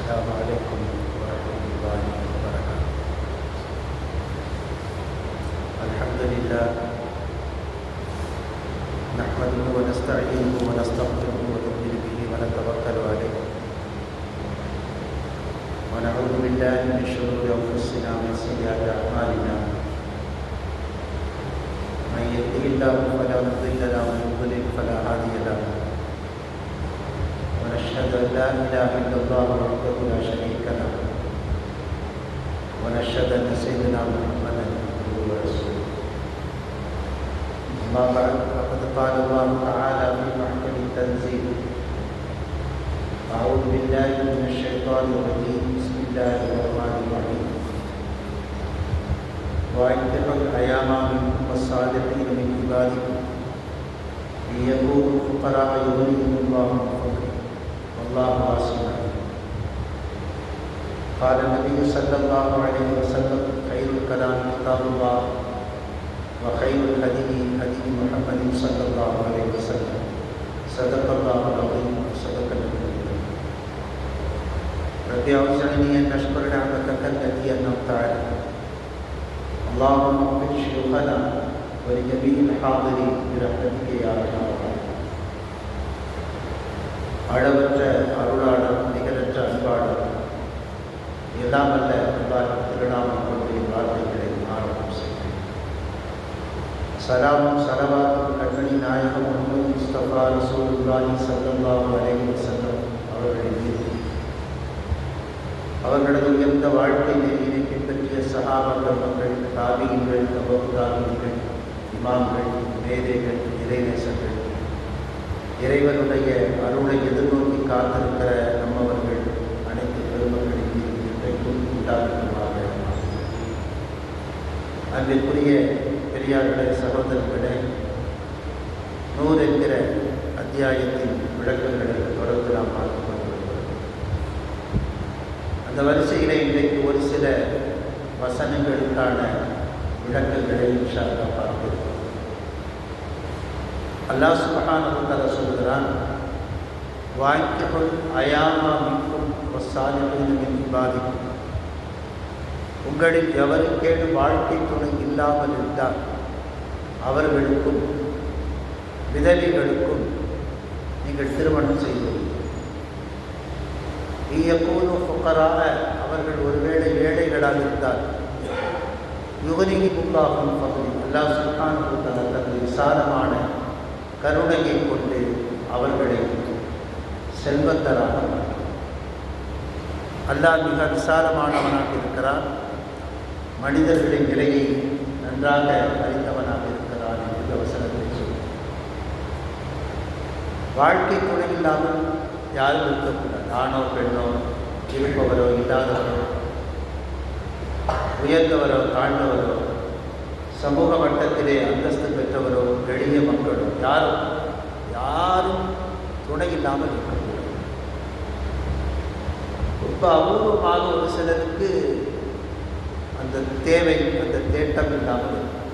السلام عليكم ورحمة الله وبركاته. الحمد لله نحمده ونستعينه ونستغفره ونؤمن به ونتوكل عليه ونعوذ بالله من شرور أنفسنا ومن سيئات أعمالنا. من يهده الله فلا مضل له ومن يضلل فلا هادي له. ونشهد أن لا إله إلا الله وحده لا شريك له ونشهد أن سيدنا محمدا عبده ورسوله. أما بعد فقد قال الله تعالى في محكم التنزيل: أعوذ بالله من الشيطان الرجيم. بسم الله الرحمن الرحيم. وأنكحوا الأيام منكم والصالحين من عبادكم ليكونوا فقراء يغنيهم الله من فضله والله واسع عليم. قال النبي صلى الله عليه وسلم: خير الكلام كتاب الله وخير الهدي هدي محمد صلى الله عليه وسلم. صدق الله العظيم وصدق النبي الكريم. رب أوزعني أن أشكر نعمتك التي أنعمت علي. اللهم اغفر شيوخنا ولجميع الحاضرين برحمتك يا أرحم الراحمين. அளவற்ற அருளாளர், நிகரற்ற அன்பாளர், எல்லாம் அல்ல அன்பார் திருநாமம் கொண்டு வார்த்தைகளை ஆரம்பம் செய்கிறேன். சலாமும் சலவாத்தும் கண்மணி நாயகம் முஹம்மது முஸ்தபா ரசூலுல்லாஹி ஸல்லல்லாஹு அலைஹி வஸல்லம் அவர்களின் மீது, அவர்களது உயர்ந்த வாழ்க்கை நெறியினை பின்பற்றிய சஹாபாக்கள், மக்கள், தாபியீன்கள், தபூ தாபியீன்கள், இமாம்கள், மேதைகள், இறைநேசர்கள், இறைவனுடைய அருளை எதிர்நோக்கி காத்திருக்கிற நம்மவர்கள் அனைத்து பெருமக்களின் மீது இன்றைக்கும் உண்டாகுமாக. அன்பிற்குரிய பெரியார்களே, சகோதரர்களே, 100 என்கிற அத்தியாயத்தின் விளக்கங்களை தொடர்ந்து நாம் பார்த்துக் கொண்டிருக்கிறோம். அந்த வரிசையிலே இன்றைக்கு ஒரு சில வசனங்களுக்கான விளக்கங்களை இன்ஷா அல்லாஹ் பார்க்கிறோம். அல்லாஹ் சுப்ஹானஹு வ தஆலா சொல்கிறான்: வாய்க்கபுல் அயாமா மின்கும் வஸ்ஸாலிஹீன மின் இபாதிக்கும். உங்களில் எவருக்கேனும் வாழ்க்கை துணை இல்லாமல் இருந்தால் அவர்களுக்கும் விதவைகளுக்கும் நீங்கள் திருமணம் செய்வீர்கள். யகூனு ஃபுகராஅ, அவர்கள் ஒருவேளை ஏழைகளாக இருந்தால், யுக்னிஹிமுல்லாஹு மின் ஃபத்லிஹி, அல்லாஹ் சுப்ஹானஹு வ தஆலா தனது விசாலமான கருணையை கொண்டு அவர்களை செல்வந்தராக மாட்டார். அல்லாஹ் மிக விசாலமானவனாக இருக்கிறான், மனிதர்களின் நிலையை நன்றாக அறிந்தவனாக இருக்கிறான் என்று வசனத்தை சொல்கிறார். வாழ்க்கை துணை இல்லாமல் யாரும் இருக்கக்கூடாது. ஆணோ பெண்ணோ, இருப்பவரோ இல்லாதவரோ, உயர்ந்தவரோ தாழ்ந்தவரோ, சமூக மட்டத்திலே அந்தஸ்து பெற்றவரோ எளிய மக்களோ யாரும் துணை இல்லாமல் இருக்கக்கூடாது. இப்போ அபூர்வமாக ஒரு சிலருக்கு அந்த தேவை, அந்த தேட்டம் இல்லாமல் இருக்கும்.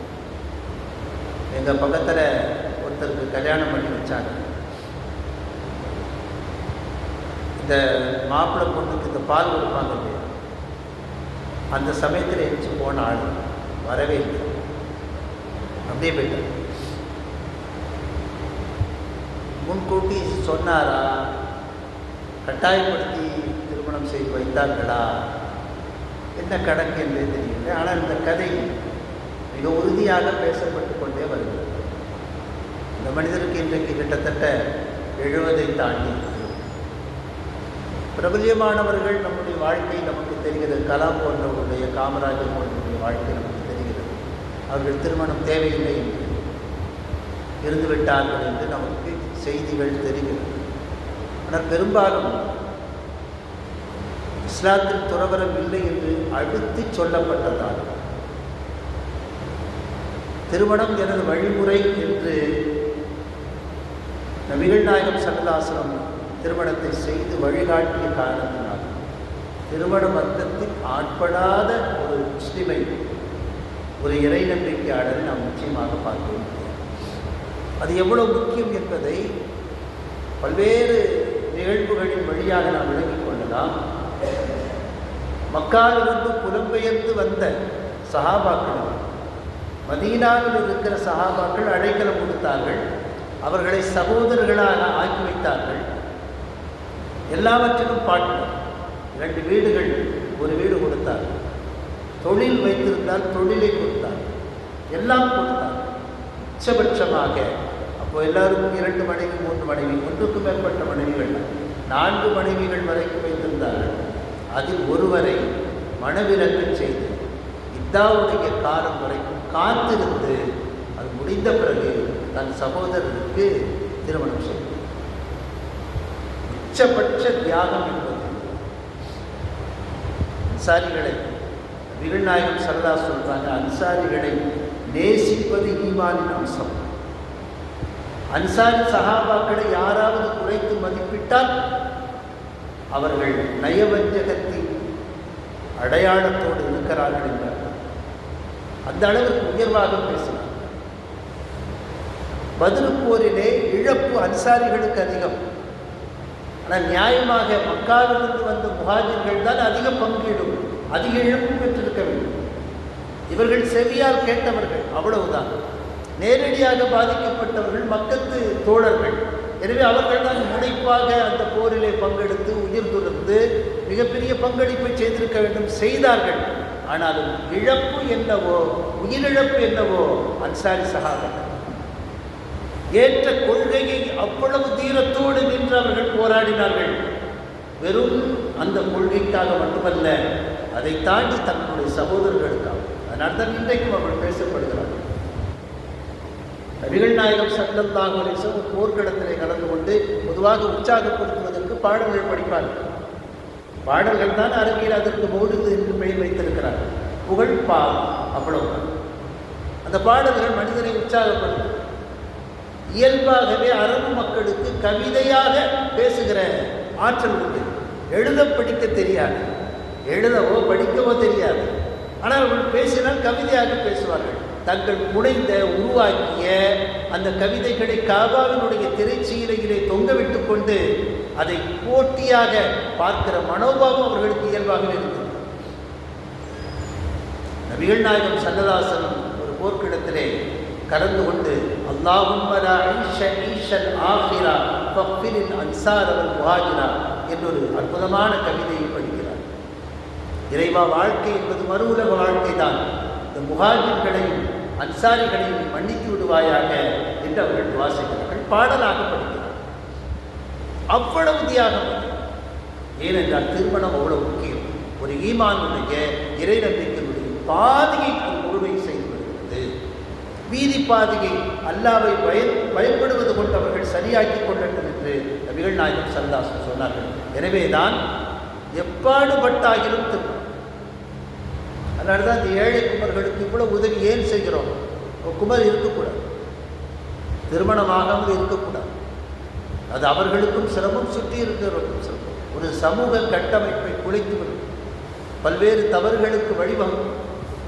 எங்கள் பக்கத்தில் ஒருத்தருக்கு கல்யாணம் பண்ணி வச்சாங்க. இந்த மாப்பிள்ளை பொண்ணுக்கு இந்த பால் கொடுப்பாங்க இல்லையா, அந்த சமயத்தில் எழுச்சி போன ஆள் வரவே இல்லை, அப்படியே போயிட்டார். முன்கூட்டி சொன்னாரா, கட்டாயப்படுத்தி திருமணம் செய்து வைத்தார்களா, என்ன கணக்கு என்றே தெரியவில்லை. ஆனால் இந்த கதை மிக உறுதியாக பேசப்பட்டு கொண்டே வருகிறது. இந்த மனிதருக்கு இன்றைக்கு கிட்டத்தட்ட 70 தாண்டி. பிரபல்யமானவர்கள் நம்முடைய வாழ்க்கை நமக்கு தெரிகிறது. கலாம் போன்றவர்களுடைய, காமராஜர் போன்றவருடைய வாழ்க்கை நமக்கு தெரிகிறது. அவர்கள் திருமணம் தேவையில்லை என்று இருந்துவிட்டார்கள் என்று நமக்கு செய்திகள் தெரிகிறது. ஆனால் பெரும்பாலும் இஸ்லாத்தில் துறவரம் இல்லை என்று அழுத்தி சொல்லப்பட்டதால், திருமணம் எனது வழிமுறை என்று நபிகள் நாயகம் ஸல்லல்லாஹு அலைஹி வஸல்லம் திருமணத்தை செய்து வழிகாட்டிய காரணத்தினால், திருமண பந்தத்தில் ஆட்படாத ஒரு முஸ்லிமை, ஒரு இறை நம்பிக்கையாளரை நாம் நிச்சயமாக பார்க்க முடியும். அது எவ்வளவு முக்கியம் என்பதை பல்வேறு நிகழ்வுகளின் வழியாக நாம் விளங்கிக் கொள்ளலாம். மக்காவிலிருந்து புலம்பெயர்ந்து வந்த சஹாபாக்கள், மதீனாவில் இருக்கிற சஹாபாக்கள் அடைக்கலம் கொடுத்தார்கள். அவர்களை சகோதரர்களாக ஆக்கி வைத்தார்கள். எல்லாவற்றிலும் பார்ட்னர். 2 வீடுகள், ஒரு வீடு கொடுத்தார். தொழில் வைத்திருந்தால் தொழிலை கொடுத்தார். எல்லாம் கொடுத்தார். உச்சபட்சமாக அப்போ எல்லாருக்கும் 2 மனைவி 3 மனைவி, ஒன்றுக்கும் மேற்பட்ட மனைவிகள், 4 மனைவிகள் வரைக்கும் வைத்திருந்தார்கள். அதில் ஒருவரை மனவிலக்கு செய்து இத்தாவுடைய காலம் வரைக்கும் காத்திருந்து அது முடிந்த பிறகு தன் சகோதரருக்கு திருமணம் செய்தார். உச்சபட்ச தியாகம் என்பது அன்சாரிகளை, நபிகள் நாயகம் ஸல்லல்லாஹு அலைஹி சொல்றாங்க, அன்சாரிகளை நேசிப்பது ஈமானின் அம்சம். அன்சாரி சஹாபாக்களை யாராவது குறைத்து மதிப்பிட்டால் அவர்கள் நயவஞ்சகத்தின் அடையாளத்தோடு இருக்கிறார்கள் என்றார். அந்த அளவுக்கு உயர்வாக பேசினார். பத்ர் போரிலே இழப்பு அன்சாரிகளுக்கு அதிகம். ஆனால் நியாயமாக மக்காவிலிருந்து வந்த முஹாஜிர்கள் தான் அதிக பங்கீடும், அதிக இழப்பு பெற்றிருக்க வேண்டும். இவர்கள் செவியால் கேட்டவர்கள், அவ்வளவுதான். நேரடியாக பாதிக்கப்பட்டவர்கள் மக்கத்து தோழர்கள். எனவே அவர்கள் தான் முனைப்பாக அந்த போரிலே பங்கெடுத்து உயிர் துறந்து மிகப்பெரிய பங்களிப்பை செய்திருக்க வேண்டும், செய்தார்கள். ஆனாலும் இழப்பு என்னவோ, உயிரிழப்பு என்னவோ அன்சாரி சஹாபாக்கள். ஏற்ற கொள்கையை அவ்வளவு தீரத்தோடு நின்று அவர்கள் போராடினார்கள். வெறும் அந்த கொள்கைக்காக மட்டுமல்ல, அதை தாண்டி தங்களுடைய சகோதரர்களுக்காக. அதனால் தான் இன்றைக்கும் அவர்கள் பேசப்படுகிறார்கள். நபிகள் நாயகம் ஸல்லல்லாஹு அலைஹி வஸல்லம் போர்க்களத்திலே கலந்து கொண்டு பொதுவாக உற்சாகப்படுத்துவதற்கு பாடல்கள் படிப்பார்கள். பாடல்கள் தான் அரபியில் அதற்கு மௌலிது என்று பெயர் வைத்திருக்கிறார்கள். புகழ் பால், அவ்வளவுதான். அந்த பாடல்கள் மனிதனை உற்சாகப்படுத்தும். இயல்பாகவே அரபு மக்களுக்கு கவிதையாக பேசுகிற ஆற்றல் உண்டு. எழுத படிக்க தெரியாது, எழுதவோ படிக்கவோ தெரியாது. ஆனால் அவர்கள் பேசினால் கவிதையாக பேசுவார்கள். தங்கள் புனைந்த உருவாக்கிய அந்த கவிதைகளை காபாவினுடைய திரைச்சீலையிலே தொங்கவிட்டு கொண்டு அதை போட்டியாக பார்க்கிற மனோபாவம் அவர்களுக்கு இயல்பாகவே இருந்தது. நபிகள் நாயகம் ஸல்லல்லாஹு அலைஹி வஸல்லம் ஒரு போர்க்கிடத்திலே கலந்து கொண்டு அல்லாஹும்ம லா ஈஷ ஈஷல் ஆஹிரா ஃபக்ஃபிரில் அன்சார் வல் முஹாஜிரா என்றொரு அற்புதமான கவிதையை படிக்கிறார். இறைவா, வாழ்க்கை என்பது மறு உலக வாழ்க்கை தான். இந்த முஹாஜிர்களையும் அன்சாரிகளையும் மன்னித்து விடுவாயாக என்று அவர்கள் வாசிக்கிறார்கள், பாடலாக படிக்கிறார். அவ்வளவு தியாகம். ஏனென்றால் திருமணம் அவ்வளவு முக்கியம். ஒரு ஈமானுடைய இறை நம்பிக்கையுடைய பாதையை அது முழுமை செய்து வருகிறது. வீதி பாதையை அல்லாவை பயப்படுவது கொண்டு அவர்கள் சரியாக்கி கொள்ளட்டும் என்று நபிகள் நாயகம் ஸல்லல்லாஹு அலைஹி வஸல்லம் சொன்னார்கள். எனவேதான் எப்பாடுபட்டாகிலும் திருமணம். அதனால தான் இந்த ஏழை குமர்களுக்கு இவ்வளவு உதவி ஏன் செய்கிறோம்? குமர் இருக்கக்கூடாது, திருமணமாகாமல் இருக்கக்கூடாது. அது அவர்களுக்கும் சிரமம், சுற்றி இருக்கிறவர்களுக்கும் சிரமம். ஒரு சமூக கட்டமைப்பை குலைத்து வரும், பல்வேறு தவறுகளுக்கு வழிவகுக்கும்.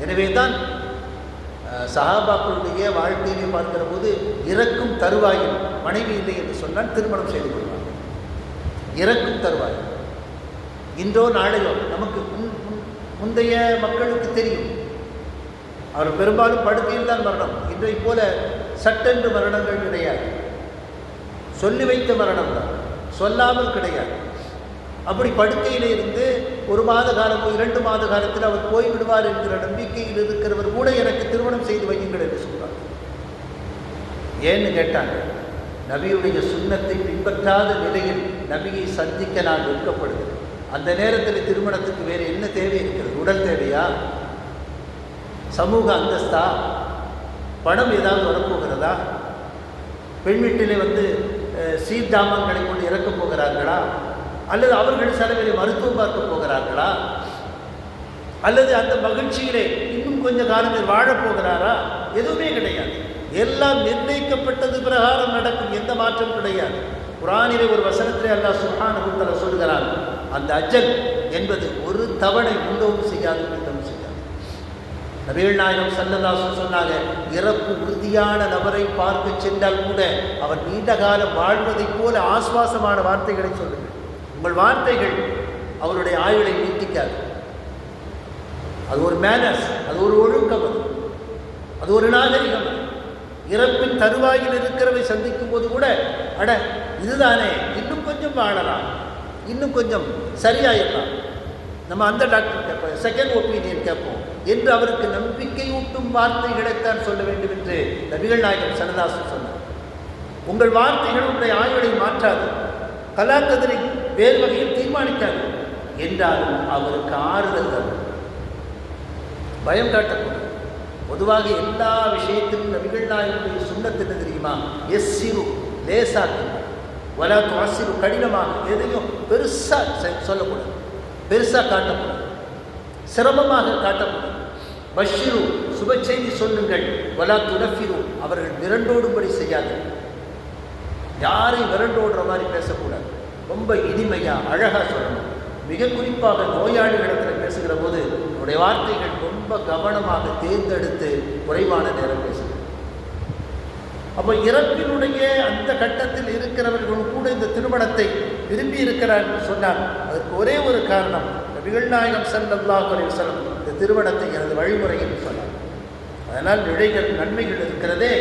எனவே தான் சஹாபாக்களுடைய வாழ்க்கையிலே பார்க்கிற போது இறக்கும் தருவாயில் மனைவி இல்லை என்று சொன்னால் திருமணம் செய்து கொள்வாங்க. இறக்கும் தருவாயில் இன்றோ நாளையோ நமக்கு முந்தைய மக்களுக்கு தெரியும். அவர் பெரும்பாலும் படுக்கையில் தான் மரணம். இன்றைய போல சட்டென்று மரணங்கள் கிடையாது. சொல்லி வைத்த மரணம் தான், சொல்லாமல் கிடையாது. அப்படி படுக்கையில் இருந்து 1 மாத காலமோ 2 மாத காலத்தில் அவர் போய்விடுவார் என்கிற நம்பிக்கையில் இருக்கிறவர் கூட எனக்கு திருமணம் செய்து வையுங்கள் என்று சொல்றார். ஏன்னு கேட்டாங்க, நபியுடைய சுன்னத்தை பின்பற்றாத நிலையில் நபியை சந்திக்க நான் வெட்கப்படுகிறேன். அந்த நேரத்தில் திருமணத்துக்கு வேறு என்ன தேவை இருக்கிறது? உடல் தேவையா? சமூக அந்தஸ்தா? பணம் ஏதாவது வரப்போகிறதா? பெண் வீட்டிலே சீர்தாமங்களை கொண்டு இறக்கப் போகிறார்களா? அல்லது அவர்கள் செலவிலே மருத்துவம் பார்க்க போகிறார்களா? அல்லது அந்த மகிழ்ச்சியிலே இன்னும் கொஞ்ச காலத்தில் வாழப்போகிறாரா? எதுவுமே கிடையாது. எல்லாம் நிர்ணயிக்கப்பட்டது பிரகாரம் நடக்கும், எந்த மாற்றம் கிடையாது. குர்ஆனிலே ஒரு வசனத்திலே அல்லாஹ் சுப்ஹானஹு வ தஆலா சொல்கிறார், அந்த அஜல் என்பது ஒரு தவணை முந்தவும் செய்யாது, பிந்தவும் செய்யாது. நபிகள் நாயகம் ஸல்லல்லாஹு அலைஹி வஸல்லம் சொன்னாங்க, இறப்பு உறுதியான நபரை பார்க்க சென்றால் கூட அவர் நீண்ட காலம் வாழ்வதைப் போல ஆஸ்வாசமான வார்த்தைகளை சொல்லுங்கள். உங்கள் வார்த்தைகள் அவருடைய ஆயுளை நீட்டிக்காது. அது ஒரு மேனஸ், அது ஒரு ஒழுக்கம், அது ஒரு நாகரிகம். இறப்பின் தருவாயில் இருக்கிறவை சந்திக்கும் போது கூட அட இதுதானே, இன்னும் கொஞ்சம் வாழலாம், இன்னும் கொஞ்சம் சரியாயிடலாம், நம்ம அந்த டாக்டர் கேட்போம், செகண்ட் ஒப்பீனியன் கேட்போம் என்று அவருக்கு நம்பிக்கையூட்டும் வார்த்தைகளைத்தான் சொல்ல வேண்டும் என்று நபிகள் நாயகம் ஸல்லல்லாஹு சொன்னார். உங்கள் வார்த்தைகள் உங்களுடைய ஆயுளை மாற்றாது, கலாக்கதிரை வேறு வகையில் தீர்மானிக்காது என்றாலும் அவருக்கு ஆறுதல் தரும், பயம் காட்டக்கூடாது. பொதுவாக எல்லா விஷயத்திலும் நபிகள் நாயகனுடைய சுன்னத்து என்ன தெரியுமா? எஸ்ஸிரு, லேசாக்கு, வலா துஅஸ்ஸிரு, கடினமாக எதையும் பெருசாக சொல்லக்கூடாது, பெருசாக காட்டக்கூடாது, சிரமமாக காட்டக்கூடாது. பஷ்ஷிரு, சுப செய்தி சொல்லுங்கள், வலா துனஃபிரு, அவர்கள் விரண்டோடும்படி செய்யாது, யாரையும் விரண்டோடுற மாதிரி பேசக்கூடாது, ரொம்ப இனிமையாக அழகாக சொல்லணும். மிக குறிப்பாக நோயாளிகளிடத்தில் பேசுகிற போது அவருடைய வார்த்தைகள் ரொம்ப கவனமாக தேர்ந்தெடுத்து குறைவான நேரம் பேசுகிறது. அப்போ இறப்பினுடைய அந்த கட்டத்தில் இருக்கிறவர்களும் கூட இந்த திருமணத்தை விரும்பி இருக்கிறார் என்று சொன்னார். அதற்கு ஒரே ஒரு காரணம், நபிகள் நாயகம் ஸல்லல்லாஹு அலைஹி வஸல்லம் இந்த திருமணத்தை எனது வழிமுறை என்று சொன்னார். அதனால் நன்மைகள் இருக்கிறதே,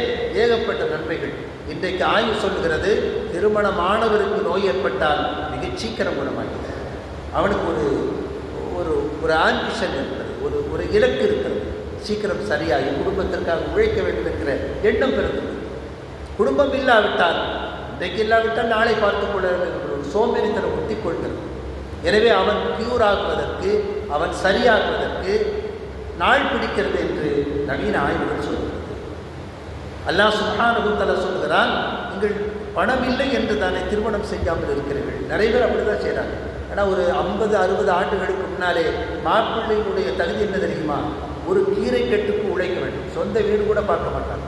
ஏகப்பட்ட நன்மைகள். இன்றைக்கு ஆய்வு சொல்லுகிறது, திருமணமானவருக்கு நோய் ஏற்பட்டால் மிகச் சீக்கிரம் குணமாகிறது. அவனுக்கு ஒரு ஒரு ஒரு ஆம்பிஷன் இருக்கிறது, ஒரு இலக்கு இருக்கிறது, சீக்கிரம் சரியாகி குடும்பத்திற்காக உழைக்க வேண்டும் என்கிற எண்ணம் பிறந்தது. குடும்பம் இல்லாவிட்டால், இன்றைக்கு இல்லாவிட்டால் நாளை பார்த்துக் கொள்ள ஒரு சோம்பேறித்தனம் ஒட்டிக் கொள்கிறது. எனவே அவன் கியூர் ஆகுவதற்கு, அவன் சரியாகுவதற்கு நாள் பிடிக்கிறது என்று நவீன ஆய்வுகள் சொல்கிறது. அல்லாஹ் சுப்ஹானஹு வ தஆலா சொல்கிறான், நீங்கள் பணம் இல்லை என்று தானே திருமணம் செய்யாமல் இருக்கிறீர்கள். நிறைய பேர் அப்படி தான் செய்கிறாங்க. ஆனால் ஒரு 50-60 ஆண்டுகளுக்கு முன்னாலே மாப்பிள்ளையினுடைய தகுதி என்ன தெரியுமா? ஒரு கீரைக்கட்டுக்கு உழைக்க வேண்டும், சொந்த வீடு கூட பார்க்க மாட்டாங்க.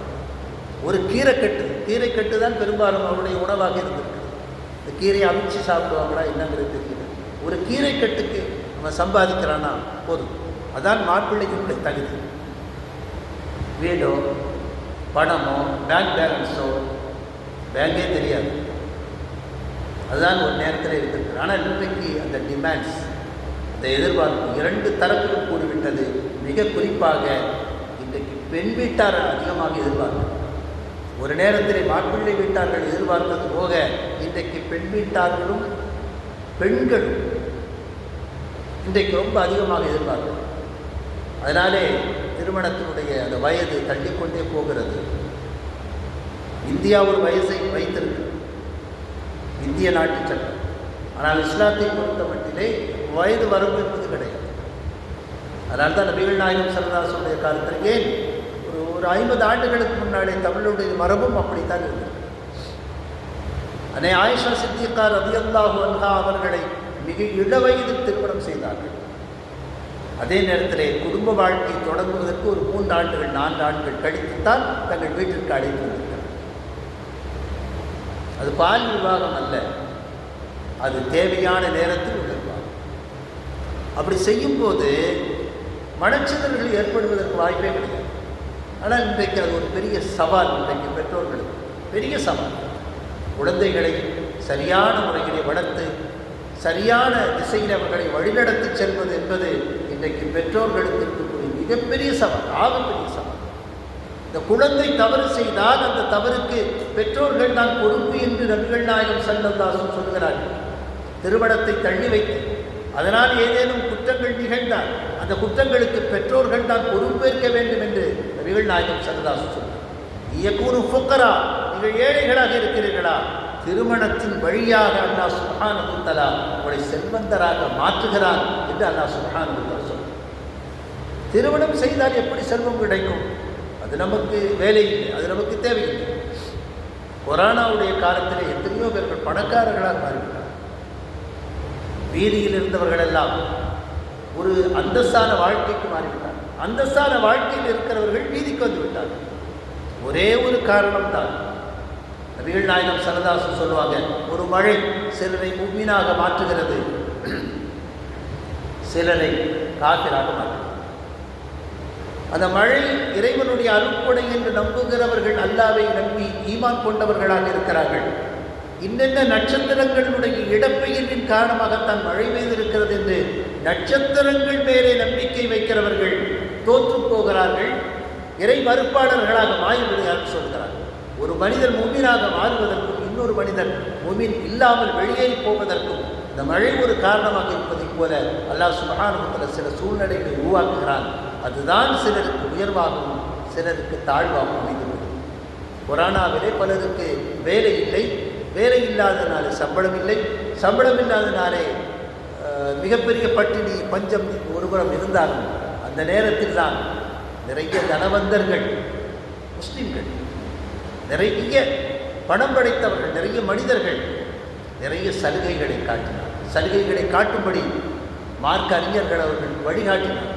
ஒரு கீரைக்கட்டு தான் பெரும்பாலும் அவருடைய உணவாக இருந்திருக்கு. இந்த கீரையை அவிச்சு சாப்பிடுவாங்களா என்னங்கிறது தெரியல. ஒரு கீரைக்கட்டுக்கு நம்ம சம்பாதிக்கிறான்னா போதும், அதான் மாப்பிள்ளைக்கு தகுதி. வீடோ பணமோ பேங்க் பேலன்ஸோ பேங்கே தெரியாது, அதுதான் ஒரு நேரத்தில் இருந்திருக்கு. ஆனால் இன்றைக்கு அந்த டிமாண்ட்ஸ், அந்த எதிர்பார்ப்பு இரண்டு தரப்பிலும் கூறிவிட்டது. மிக குறிப்பாக இன்றைக்கு பெண் வீட்டார் அதிகமாக எதிர்பார்க்கிறது. ஒரு நேரத்தில் மாப்பிள்ளை வீட்டார்கள் எதிர்பார்த்தது போக இன்றைக்கு பெண் வீட்டார்களும் பெண்களும் இன்றைக்கு ரொம்ப அதிகமாக எதிர்பார்க்கிறது. அதனாலே திருமணத்தினுடைய அந்த வயது தள்ளிக்கொண்டே போகிறது. இந்தியா ஒரு வயசை வைத்திருக்கு, இந்திய நாட்டு சட்டம். ஆனால் இஸ்லாத்தை பொறுத்த மட்டிலே வயது வரம்பு என்பது கிடையாது. அதனால்தான் தான் நபிகள் நாயகம் ஸல்லல்லாஹு அலைஹி வஸல்லம் காலத்தில் ஏன் ஒரு 50 ஆண்டுகளுக்கு முன்னாலே தமிழுடைய மரபும் அப்படித்தான் இருந்தது. அன்னை ஆயிஷா சித்திகா ரலியல்லாஹு அன்ஹா அவர்களை மிக இளவயதில் திருமணம் செய்தார்கள். அதே நேரத்திலே குடும்ப வாழ்க்கை தொடங்குவதற்கு ஒரு 3 ஆண்டுகள் 4 ஆண்டுகள் கழித்துத்தான் தங்கள் வீட்டிற்கு அழைத்து வந்தார்கள். அது பால் விவாகம் அல்ல, அது தேவையான நேரத்தில் உள்ள விவாகம். அப்படி செய்யும்போது மனச்சிதறல்கள் ஏற்படுவதற்கு வாய்ப்பே கிடையாது. ஆனால் இன்றைக்கு அது ஒரு பெரிய சவால், இன்றைக்கு பெற்றோர்களுக்கு பெரிய சவால். குழந்தைகளை சரியான முறைகளை வளர்த்து சரியான திசையில் அவர்களை வழிநடத்தி செல்வது என்பது இன்றைக்கு பெற்றோர்களுக்கு இருக்கக்கூடிய மிகப்பெரிய சவால், ஆகப்பெரிய சவால். இந்த குழந்தை தவறு செய்தால் அந்த தவறுக்கு பெற்றோர்கள் தான் பொறுப்பு என்று நபிகள் நாயகம் ஸல்லல்லாஹு அலைஹி வஸல்லம் சொல்கிறார்கள். திருமணத்தை தள்ளி வைத்து அதனால் ஏதேனும் குற்றங்கள் நிகழ்ந்தால் அந்த குற்றங்களுக்கு பெற்றோர்கள் தான் பொறுப்பேற்க வேண்டும் என்று நபிகள் நாயகம் ஸல்லல்லாஹு அலைஹி வஸல்லம் யகூனு ஃபுக்கரா, நீங்கள் ஏழைகளாக இருக்கிறீர்களா, திருமணத்தின் வழியாக அல்லாஹ் சுப்ஹானஹு வ தஆலா உங்களை செல்வந்தராக மாற்றுகிறான் என்று அல்லாஹ் சுப்ஹானஹு வ தஆலா சொல்கிறார். திருமணம் செய்தால் எப்படி செல்வம் கிடைக்கும்? அது நமக்கு வேலை இல்லை, அது நமக்கு தேவையில்லை. கொரோனாவுடைய காலத்தில் எத்தனையோ பேர்கள் பணக்காரர்களாக மாறிவிட்டார். வீதியில் இருந்தவர்கள் எல்லாம் ஒரு அந்தஸ்தான வாழ்க்கைக்கு மாறிவிட்டார். அந்தஸ்தான வாழ்க்கையில் இருக்கிறவர்கள் வீதிக்கு வந்து விட்டார்கள். ஒரே ஒரு காரணம்தான், நபிகள் நாயகம் ஸல்லல்லாஹு அலைஹி வஸல்லம் சொல்லுவாங்க, ஒரு மழை சிலரை முஃமினாக மாற்றுகிறது, சிலரை காஃபிராக மாற்றுகிறது. அந்த மழை இறைவனுடைய அருட்கொடை என்று நம்புகிறவர்கள் அல்லாஹ்வை நம்பி ஈமான் கொண்டவர்களாக இருக்கிறார்கள். இன்னென்ன நட்சத்திரங்களுடைய இடப்பெயர்வின் காரணமாகத்தான் மழை பெய்திருக்கிறது என்று நட்சத்திரங்கள் மேலே நம்பிக்கை வைக்கிறவர்கள் தோற்று போகிறார்கள், இறை மறுப்பாளர்களாக மாறிவிடுகிறார்கள் சொல்கிறார்கள். ஒரு மனிதர் முஃமினாக மாறுவதற்கும் இன்னொரு மனிதர் முஃமின் இல்லாமல் வெளியேறி போவதற்கும் இந்த மழை ஒரு காரணமாக இருப்பதைப் போல அல்லாஹ் சுப்ஹானஹு வ தஆலா சில சூழ்நிலைகளை உருவாக்குகிறான். அதுதான் சிலருக்கு உயர்வாகவும் சிலருக்கு தாழ்வாகவும் அமைந்துள்ளது. கொரோனாவிலே பலருக்கு வேலை இல்லை, வேலை இல்லாதனாலே சம்பளம் இல்லை, சம்பளம் இல்லாதனாலே மிகப்பெரிய பட்டினி பஞ்சம் ஒருபுறம் இருந்தாலும் அந்த நேரத்தில் தான் நிறைய தனவந்தர்கள் முஸ்லிம்கள், நிறைய பணம் படைத்தவர்கள், நிறைய மனிதர்கள் நிறைய சலுகைகளை காட்டினார். சலுகைகளை காட்டும்படி மார்க்க அறிஞர்கள் அவர்கள் வழிகாட்டினார்.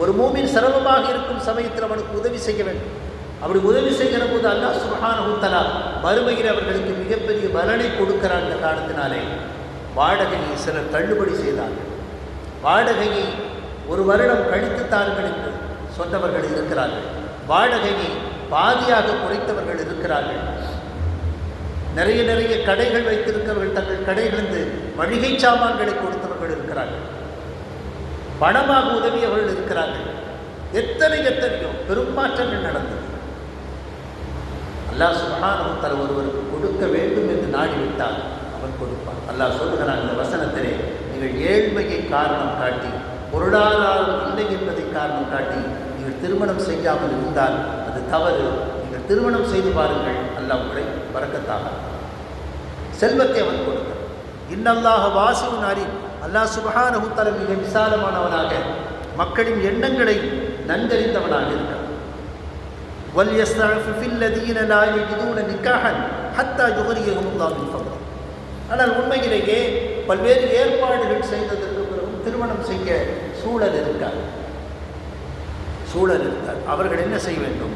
ஒரு மூமின் சிரமமாக இருக்கும் சமயத்தில் அவனுக்கு உதவி செய்ய வேண்டும். அப்படி உதவி செய்கிற போது அல்லாஹ் சுப்ஹானஹு வ தஆலா மறுமையில் அவர்களுக்கு மிகப்பெரிய பலனை கொடுக்கிறார். என்ற காரணத்தினாலே வாடகையை சிலர் தள்ளுபடி செய்தார்கள். வாடகையை ஒரு வருடம் கழித்து தாருங்கள் என்று சொன்னவர்கள் இருக்கிறார்கள். வாடகையை பாதியாக குறைத்தவர்கள் இருக்கிறார்கள். நிறைய கடைகள் வைத்திருக்கிறவர்கள் தங்கள் கடைகளிலிருந்து மளிகை சாமான்களை கொடுத்தவர்கள் இருக்கிறார்கள். பணமாக உதவியவர்கள் இருக்கிறார்கள். எத்தனையோ பெருமாற்றங்கள் நடந்தது. அல்லாஹ் சுப்ஹானஹு வ தஆலா ஒருவருக்கு கொடுக்க வேண்டும் என்று நாடிவிட்டால் அவன் கொடுப்பான். அல்லாஹ் சொல்லுகிறான் இந்த வசனத்திலே, நீங்கள் ஏழ்மையை காரணம் காட்டி, பொருளாதாரம் இல்லை என்பதை காரணம் காட்டி நீங்கள் திருமணம் செய்யாமல் இருந்தால் அது தவறு. நீங்கள் திருமணம் செய்து பாருங்கள், அல்லாஹ் உங்களை பரக்கத்தாக செல்வத்தை அவன் கொடுக்கிறான். இன்னல்லாஹ வாசிஉன் அலீம். அல்லாஹ் சுப்ஹானஹு வ தஆலா மிக விசாலமானவனாக, மக்களின் எண்ணங்களை நன்கறிந்தவனாக இருக்கிறான். وَلْيَسْتَعْفِفِ الَّذِينَ لَا يَجِدُونَ نِكَاحًا حَتَّى يُغْنِيَهُمُ اللَّهُ مِنْ فَضْلِهِ. ஆனால் உண்மையிலேயே பல்வேறு ஏற்பாடுகள் செய்ததற்கு பிறகும் திருமணம் செய்ய சூழல் இருக்காது. அவர்கள் என்ன செய்ய வேண்டும்?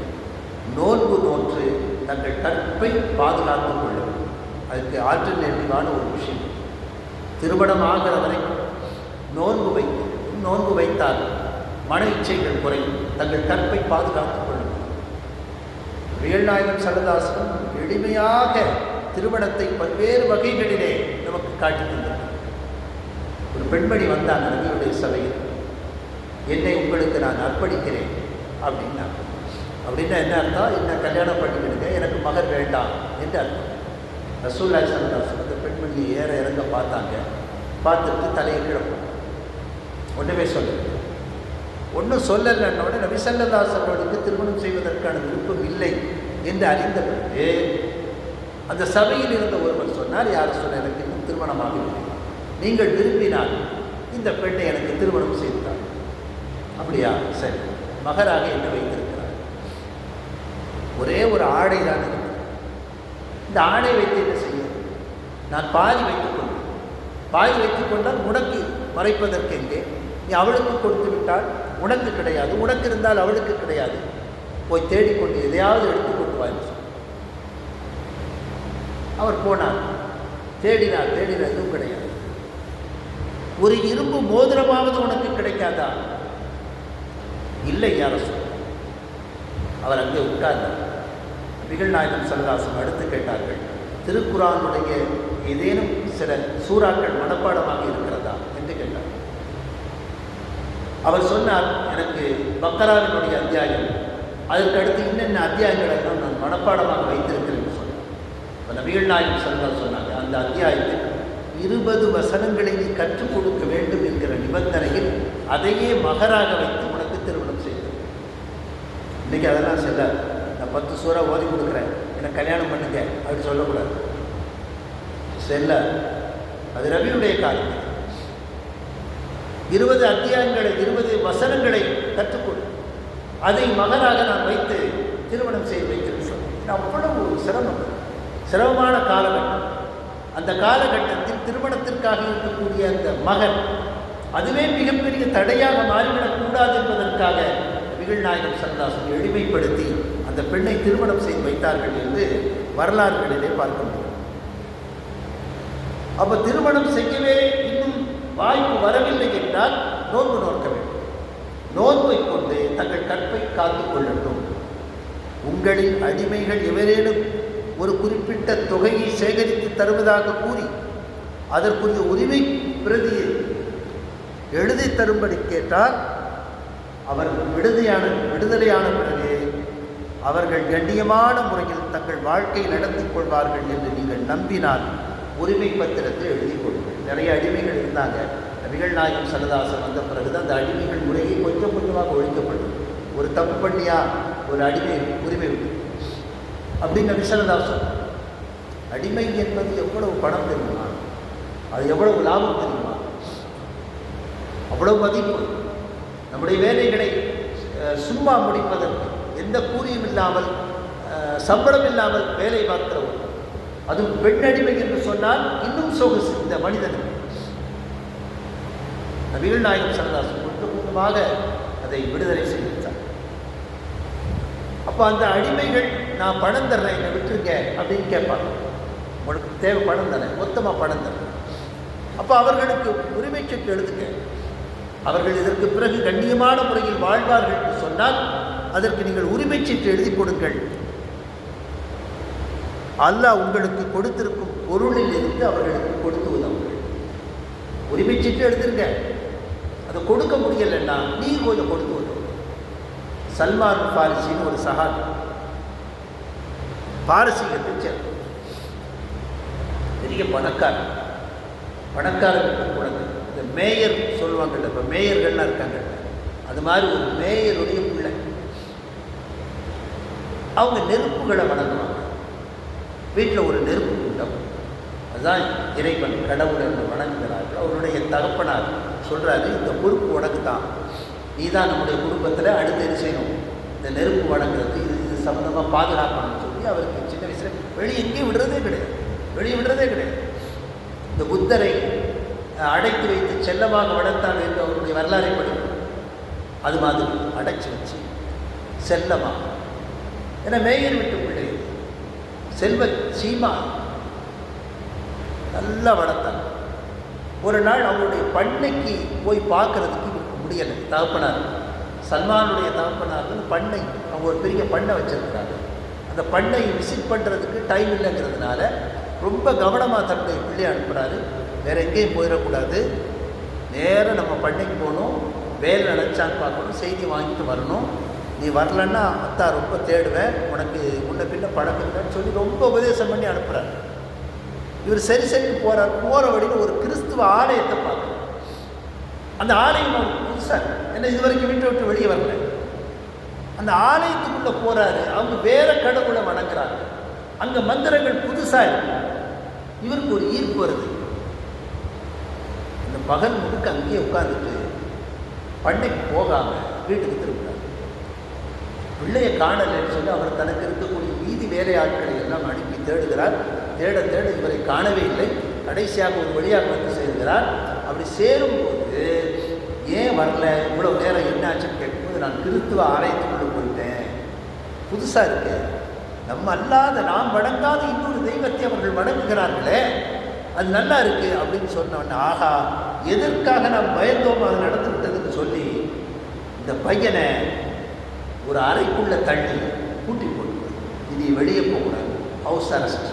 நோன்பு நோற்று தங்கள் கற்பை பாதுகாத்துக் கொள்ள வேண்டும். அதுக்கு ஆல்டர்னேட்டிவான ஒரு விஷயம், திருமணம் ஆகிற வரைக்கும் நோன்பு வைத்தால் மன இச்சைகள் குறையும், தங்கள் கற்பை பாதுகாத்துக் கொள்ளும். நாயகம் ஸல்லல்லாஹு அலைஹி வஸல்லம் எளிமையாக திருமணத்தை பல்வேறு வகைகளிலே நமக்கு காட்டி தந்தார். ஒரு பெண்மணி வந்தாங்க நபியுடைய சபையில், என்னை உங்களுக்கு நான் அர்ப்பணிக்கிறேன் அப்படின்னா என்ன அர்த்தம்? என்ன கல்யாணம் பண்ணிக்கிடுங்க, எனக்கு மகர் வேண்டாம் என்று அர்த்தம். ரசூலுல்லாஹி ஸல்லல்லாஹு அலைஹி வஸல்லம் அந்த பெண்மணியை ஏற இறங்க பார்த்துட்டு தலையை கிளப்பும். ஒன்றுமே ஒன்றும் சொல்லலைன்னோட நபி ஸல்லல்லாஹு அலைஹி வஸல்லம் திருமணம் செய்வதற்கான விருப்பம் இல்லை என்று அறிந்த பிறகு அந்த சபையில் இருந்த ஒருவர் சொன்னார், யார் சொன்ன, எனக்கு இன்னும் திருமணமாகவில்லை, நீங்கள் விரும்பினால் இந்த பெண்ணை எனக்கு திருமணம் செய்தார். அப்படியா, சரி, மகராக என்ன வைத்திருக்கிறார்? ஒரே ஒரு ஆடை தான் இருக்கிறது. இந்த ஆடை வைத்து என்ன செய்ய? நான் பாதி வைத்துக்கொண்டால் உனக்கு மறைப்பதற்கு எங்கே? நீ அவளுக்கு கொடுத்து விட்டால் உனக்கு கிடையாது, உனக்கு இருந்தால் அவளுக்கு கிடையாது, போய் தேடிக்கொண்டு எதையாவது எடுத்துக்கொண்டு வா. அவர் போனார், தேடினார், எதுவும் கிடையாது. ஒரு இரும்பு மோதிரமாவது உனக்கு கிடைக்காதா? இல்லை யார சொல்ல. அவர் அங்கே உட்கார்ந்தார். நபிகள் நாயகம் ஸல்லல்லாஹு அலைஹி வஸல்லம் அடுத்து கேட்டார்கள், திருக்குர்ஆனுடைய ஏதேனும் சில சூறாக்கள் மனப்பாடமாக இருக்கிறதா என்று கேட்டார். அவர் சொன்னார், எனக்கு பக்கராவினுடைய அத்தியாயம், அதற்கு அடுத்து இன்னென்ன அத்தியாயங்களை நான் மனப்பாடமாக வைத்திருக்கிறேன் என்று சொன்னார். இப்போ நபிகள் நாயகம் ஸல்லல்லாஹு அலைஹி வஸல்லம் சொன்னாங்க, அந்த அத்தியாயத்தில் 20 வசனங்களை நீ கற்றுக் கொடுக்க வேண்டும் என்கிற நிபந்தனையில் அதையே மகராக வைத்து உனக்கு திருமணம் செய்தது. இன்றைக்கி அதெல்லாம் செல்லாது. நான் 10 சூறா ஓதி கொடுக்குறேன், எனக்கு கல்யாணம் பண்ணுங்க அப்படின்னு சொல்லக்கூடாது. செல்லாது. அது நபியுடைய காலம். 20 அத்தியாயங்களை 20 வசனங்களை கற்றுக்கொடு, அதை மகனாக நான் வைத்து திருமணம் செய்து வைத்திருக்க சொன்னேன். அவ்வளவு சிரமமான காலகட்டம். அந்த காலகட்டத்தில் திருமணத்திற்காக இருக்கக்கூடிய அந்த மகன் அதுவே மிகப்பெரிய தடையாக மாறிவிடக்கூடாது என்பதற்காக நபிகள் நாயகம் ஸல்லல்லாஹு அலைஹி வஸல்லம் எளிமைப்படுத்தி அந்த பெண்ணை திருமணம் செய்து வைத்தார்கள் என்று வரலாறுகளிலே பார்க்க முடியும். அப்போ திருமணம் செய்யவே இன்னும் வாய்ப்பு வரவில்லை என்றால் நோன்பு நோக்க வேண்டும். நோன்பை கொண்டு தங்கள் கற்பை காத்துக் கொள்ளட்டும். உங்களின் அடிமைகள் எவரேனும் ஒரு குறிப்பிட்ட தொகையை சேகரித்து தருவதாக கூறி அதற்குரிய உரிமை பிரதியை எழுதி தரும்படி கேட்டால் அவர்கள் விடுதலையான பிறகு அவர்கள் கண்ணியமான முறையில் தங்கள் வாழ்க்கையை நடத்தி கொள்வார்கள் என்று நீங்கள் நம்பினால் உரிமை பத்திரத்தை எழுதி கொள்ளுங்கள். நிறைய அடிமைகள் இருந்தாங்க. நபிகள் நாயகம் ஸல்லல்லாஹு வந்த பிறகுதான் அந்த அடிமைகள் முறையை கொஞ்சம் கொஞ்சமாக ஒழிக்கப்படும். ஒரு தப்பு பண்ணியா ஒரு அடிமை உரிமை விட்டு அப்படின்னு நபி ஸல்லல்லாஹு அலைஹி வஸல்லம். அடிமை என்பது எவ்வளவு பணம் தெரியுமா, அது எவ்வளவு லாபம் தெரியுமா, அவ்வளவு மதிப்பு. நம்முடைய வேலைகளை சும்மா முடிப்பதற்கு எந்த கூலியும் இல்லாமல் சம்பளம் இல்லாமல் வேலை பார்க்கிறவர், அதுவும் பெண் அடிமை என்று சொன்னால் இன்னும் சொகுசு இந்த மனிதனுக்கு. நபிகள் நாயகம் ஸல்லல்லாஹு அலைஹி வஸல்லம் கொஞ்சம் கொஞ்சமாக அதை விடுதலை செய்தார். அப்போ அந்த அடிமைகள் நான் பணம் தர்றேன் என்னை விட்டுருங்க அப்படின்னு கேட்பாங்க. உங்களுக்கு தேவை பணம் தானே, மொத்தமாக பணம் தரேன். அப்போ அவர்களுக்கு உரிமை சீட்டு எழுதுங்க. அவர்கள் இதற்கு பிறகு கண்ணியமான முறையில் வாழ்வார்கள் என்று சொன்னால் அதற்கு நீங்கள் உரிமை சீட்டு எழுதி கொடுங்கள். அல்லாஹ் உங்களுக்கு கொடுத்திருக்கும் பொருளில் இருந்து அவர்களுக்கு கொடுத்து உதவுங்கள். உரிமை சீட்டு எழுதுங்க. அதை கொடுக்க முடியலைன்னா நீ கொஞ்சம் கொடுத்து உதவு. சல்மான் பாரிசின்னு ஒரு சஹாபி, பாரசீகத்தை சேர்ந்த பெரிய பணக்காரர்களுக்கு குழந்தை. இந்த மேயர் சொல்லுவாங்கல்ல, இப்போ மேயர்கள்லாம் இருக்காங்க, அது மாதிரி ஒரு மேயருடைய பிள்ளை. அவங்க நெருப்புகளை வணங்குவாங்க. வீட்டில் ஒரு நெருப்பு குண்டம், அதுதான் இறைவன் கடவுள் என்று வணங்குகிறார்கள். அவருடைய தகப்பனார் சொல்கிறாரு, இந்த பொறுப்பு உனக்கு தான், நீ தான் நம்முடைய குடும்பத்தில் அடுத்து என்ன செய்யணும், இந்த நெருப்பு வணங்குறது இது சம்மந்தமாக பாதுகாக்கணும்னு சொல்லி அவருக்கு சின்ன வயசில் வெளியே எங்கேயும் விடுறதே கிடையாது. இந்த புத்தரை அடைத்து வைத்து செல்லமாக வளர்த்தாங்க என்று அவருடைய வரலாறை படிக்கும். அது மாதிரி அடைச்சி வச்சு செல்லமாக, ஏன்னா மேயர் விட்டு பிள்ளை செல்வ சீமா நல்லா வளர்த்தாங்க. ஒரு நாள் அவருடைய பண்ணைக்கு போய் பார்க்கறதுக்கு இவருக்கு முடியலை. தகப்பனார் சல்மானுடைய தகப்பனார் பண்ணை, அவங்க ஒரு பெரிய பண்ணை வச்சிருக்கிறாங்க. அந்த பண்ணை விசிட் பண்ணுறதுக்கு டைம் இல்லைங்கிறதுனால ரொம்ப கவனமாக தன்னுடைய பிள்ளையை அனுப்புகிறாரு. வேறு எங்கேயும் போயிடக்கூடாது, நேராக நம்ம பண்ணைக்கு போகணும், வேலை நினச்சான்னு பார்க்கணும், செய்தி வாங்கிட்டு வரணும். நீ வரலன்னா அத்தா ரொம்ப தேடுவேன், உனக்கு முன்ன பின்ன பழக்கம் இல்லைன்னு சொல்லி ரொம்ப உபதேசம் பண்ணி அனுப்புகிறார். இவர் சரின்னு போகிறார். போகிற வழியில் ஒரு கிறிஸ்துவ ஆலயத்தை பார்க்குறார். அந்த ஆலயம் அவருக்கு புதுசாக, ஏன்னா இது வரைக்கும் வீட்டை விட்டு வெளியே வரல. அந்த ஆலயத்துக்குள்ளே போகிறாரு. அவங்க வேற கடவுளை வணங்குறாங்க. அங்கே மந்திரங்கள் புதுசாக இருக்கு. இவருக்கு ஒரு ஈர்ப்பு வருது. இந்த பகல் முழுக்க அங்கேயே உட்காந்துட்டு பண்ணைக்கு போகாமல் வீட்டுக்கு திரும்புகிறார். பிள்ளையை காணலைன்னு சொல்லி அவர் தனக்கு இருக்கக்கூடிய வீதி வேலையாட்களை எல்லாம் அனுப்பி தேடுகிறார். தேட இவரை காணவே இல்லை. கடைசியாக ஒரு வழியாக வந்து சேர்கிறார். அப்படி சேரும்போது ஏன் வரல, இவ்வளோ நேரம் என்னாச்சுன்னு கேட்கும்போது, நான் கிறிஸ்துவ ஆலயத்துக்குள்ளே போயிட்டேன், புதுசாக இருக்கேன், நம்ம அல்லாத நாம் வணங்காத இன்னொரு தெய்வத்தை அவர்கள் வணங்குகிறார்களே, அது நல்லா இருக்கு அப்படின்னு சொன்னோன்னே, ஆகா எதற்காக நாம் பயந்தோம் அது நடந்து விட்டதுன்னு சொல்லி இந்த பையனை ஒரு அறைக்குள்ளே தள்ளி பூட்டி போட்டு, இனி வெளியே போகக்கூடாது, ஹவுஸ் அரெஸ்ட்.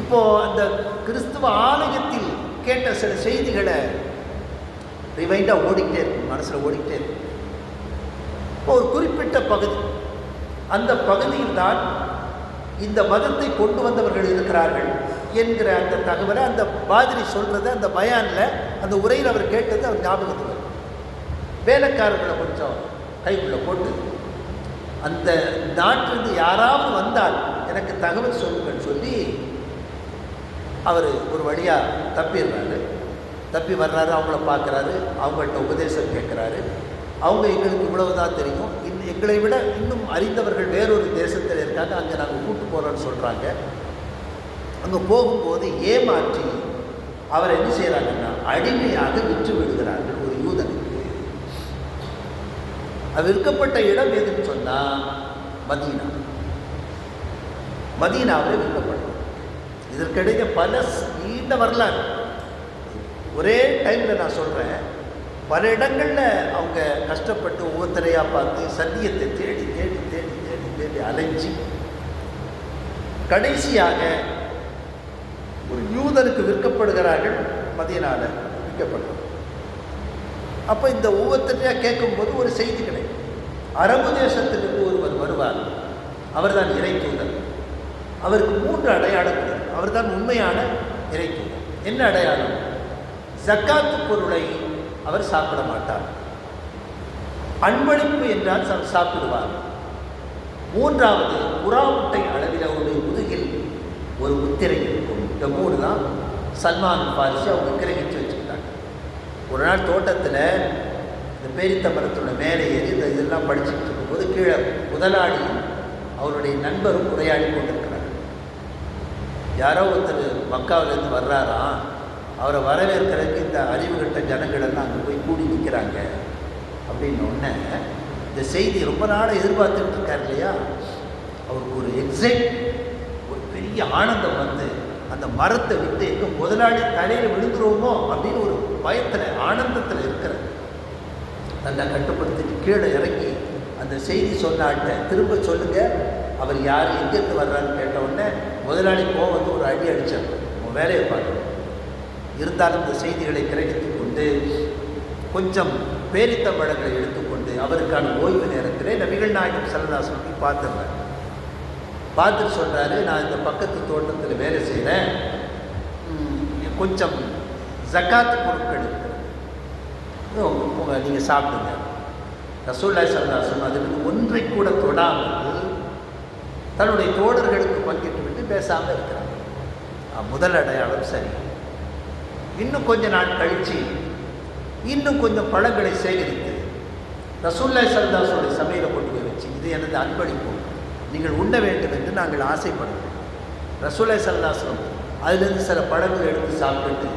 இப்போது அந்த கிறிஸ்துவ ஆலயத்தில் கேட்ட சில செய்திகளை ரிவைண்டாக ஓடிக்கிட்டே இருக்கும், மனசில் ஓடிக்கிட்டே இருக்கும். இப்போ ஒரு குறிப்பிட்ட பகுதி, அந்த பகுதியில் தான் இந்த மதத்தை கொண்டு வந்தவர்கள் இருக்கிறார்கள் என்கிற அந்த தகவலை அந்த பாதிரி சொல்கிறது, அந்த பயானில் அந்த உரையில் அவர் கேட்டது அவர் ஞாபகத்தில் வரும். வேலைக்காரர்களை கொஞ்சம் கைக்குள்ளே போட்டு, அந்த நாட்டிலிருந்து யாராவது வந்தால் எனக்கு தகவல் சொல்லுங்கள் சொல்லி அவர் ஒரு வழியாக தப்பி வர்றாரு. அவங்கள பார்க்குறாரு, அவங்கள்ட்ட உபதேசம் கேட்குறாரு. அவங்க எங்களுக்கு இவ்வளவு தான் தெரியும், எங்களை விட இன்னும் அறிந்தவர்கள் வேறொரு தேசத்தில் இருக்காங்க, அங்கே நாங்கள் கூட்டு போகிறோன்னு சொல்கிறாங்க. அங்கே போகும்போது ஏமாற்றி அவர் என்ன செய்கிறாங்கன்னா அடிமையாக விற்று விடுகிறார்கள் ஒரு யூதனுக்கு. அது விற்கப்பட்ட இடம் எதுன்னு சொன்னால் மதீனாவில் விற்கப்பட்டது. இதற்கிடையே பல நீண்ட வரலாறு, ஒரே டைமில் நான் சொல்கிறேன். பல இடங்களில் அவங்க கஷ்டப்பட்டு ஒவ்வொருத்தரையாக பார்த்து சத்தியத்தை தேடி அலைஞ்சி கடைசியாக ஒரு யூதனுக்கு விற்கப்படுகிறார்கள், மதீனால விற்கப்படுறாங்க. அப்போ இந்த ஒவ்வொருத்தரையாக கேட்கும்போது ஒரு செய்தி கிடைக்கும். அரபு தேசத்திலிருந்து ஒருவர் வருவார், அவர் தான் இறை தூதர். அவருக்கு 3 அடையாளங்கள். அவர் தான் உண்மையான இறை தூதர். என்ன அடையாளம்? ஜக்காத்து பொருளை அவர் சாப்பிட மாட்டார். அன்பளிப்பு என்றால் சாப்பிடுவார். 3வது, புறா முட்டை அளவில் அவருடைய முதுகில் ஒரு முத்திரை இருக்கும். இந்த 3 தான் சல்மான் பாரிசி அவங்க கிரகிச்சு வச்சுக்கிட்டாங்க. ஒரு நாள் தோட்டத்தில் இந்த பேரித்த மரத்தோட மேலே ஏறி இதெல்லாம் படிச்சுட்டு இருக்கும்போது கீழே முதலாளி அவருடைய நண்பரும் உரையாடி கொண்டிருக்கிறார். யாரோ ஒருத்தர் மக்காவிலேருந்து வர்றாராம், அவரை வரவேற்கிறதுக்கு இந்த அறிவுகட்ட ஜனங்களெல்லாம் அங்கே போய் கூடி நிற்கிறாங்க அப்படின்னு ஒன்று. இந்த செய்தி ரொம்ப நாளாக எதிர்பார்த்துட்டு இருக்கார் இல்லையா, அவருக்கு ஒரு ஒரு பெரிய ஆனந்தம் வந்து அந்த மரத்தை விட்டு எங்கே முதலாளி தலையில் விழுந்துருவோமோ அப்படின்னு ஒரு பயத்தில் ஆனந்தத்தில் இருக்கிற நல்லா கட்டுப்படுத்திட்டு கீழே இறங்கி அந்த செய்தி சொன்னாட்ட திரும்ப சொல்லுங்கள், அவர் யார் எங்கேருந்து வர்றாருன்னு கேட்ட உடனே முதலாளி வந்து ஒரு அடி அடித்தார். உன் வேலையை பார்க்கணும். இருந்தாலும் இந்த செய்திகளை கிரகித்து கொண்டு கொஞ்சம் பேரித்தம்பழங்களை எடுத்துக்கொண்டு அவருக்கான ஓய்வு நேரத்திலே நபிகள் நாயகம் ஸல்லல்லாஹு அலைஹி வஸல்லம் பார்த்துடுறாரு. பார்த்துட்டு சொல்கிறாரு, நான் இந்த பக்கத்து தோட்டத்தில் வேலை செய்கிறேன், கொஞ்சம் ஜக்காத்து பொருட்கள் இருக்குது, நீங்கள் சாப்பிடுங்க. ரசூலுல்லாஹி ஸல்லல்லாஹு அலைஹி வஸல்லம் அதிலிருந்து ஒன்றை கூட தொடாமல் தன்னுடைய தோழர்களுக்கு பங்கிட்டு விட்டு பேசாமல் இருக்கிறாங்க. முதல் அடையாளம் சரி. இன்னும் கொஞ்ச நாள் கழித்து இன்னும் கொஞ்சம் பழங்களை சேகரித்து ரசூலுல்லாஹி ஸல்லல்லாஹு அலைஹி வஸல்லம் சமையலை கொண்டு போய் வச்சு, இது எனது அன்பளிப்பு, நீங்கள் உண்ண வேண்டும் என்று நாங்கள் ஆசைப்படுகிறோம். ரசூலுல்லாஹி ஸல்லல்லாஹு அலைஹி வஸல்லம் அதிலிருந்து சில பழங்களை எடுத்து சாப்பிட்டு